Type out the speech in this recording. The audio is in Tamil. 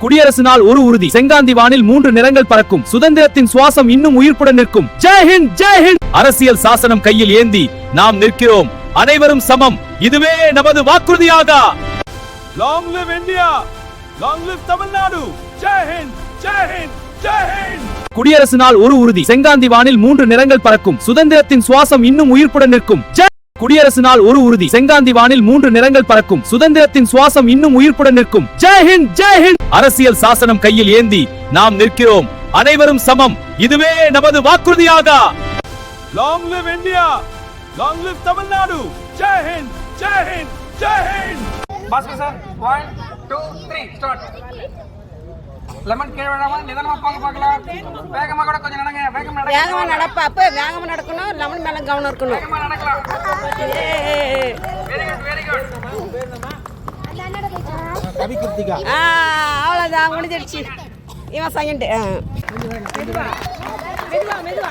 குடியரசு நாள் ஒரு உறுதி. செங்காந்தி வானில் 3 நிறங்கள் பறக்கும். சுதந்திரத்தின் சுவாசம் இன்னும் உயிர்ப்புடன் நிற்கும். ஜெய் ஹிந்த், ஜெய் ஹிந்த். அரசியல் சாசனம் கையில் ஏந்தி நாம் நிற்கிறோம். அனைவரும் சமம். இதுவே நமது வாக்குறுதியாக. Long live India, long live Tamil Nadu. Jai Hind, Jai Hind, Jai Hind. குடியரசு நாள் ஒரு உறுதி. செங்காந்தி வானில் 3 நிறங்கள் பறக்கும். சுதந்திரத்தின் சுவாசம் இன்னும் உயிர்ப்புடன் நிற்கும். குடியரசு நாள் ஒரு உறுதி. செங்காந்தி வானில் 3 நிறங்கள் பறக்கும். சுதந்திரத்தின் சுவாசம் இன்னும் உயிர்ப்புடன் நிற்கும். ஜெய் ஹிந்த், ஜெய் ஹிந்த். அரசியல் சாசனம் கையில் ஏந்தி நாம் நிற்கிறோம். அனைவரும் சமம். இதுவே நமது வாக்குறுதியாக. Long live India, long live Tamil Nadu. Jai Hind, Jai Hind, Jai Hind. Bhaskar sir 1 2 3 start. Lemon கீழ விழாம நிதானமா பார்க்கலாம். வேகமா கூட கொஞ்சம் நடங்க. வேகமா நடப்பா. அப்ப வேகமா நடக்கணும். லெமன் மேல கவனம் இருக்கணும். வேகமா நடக்கலாம். Very good, very good. Kavi Krithika. அவ்வளவுதான் முடிஞ்சிடுச்சு. இவன் செகண்ட். மெதுவா மெதுவா.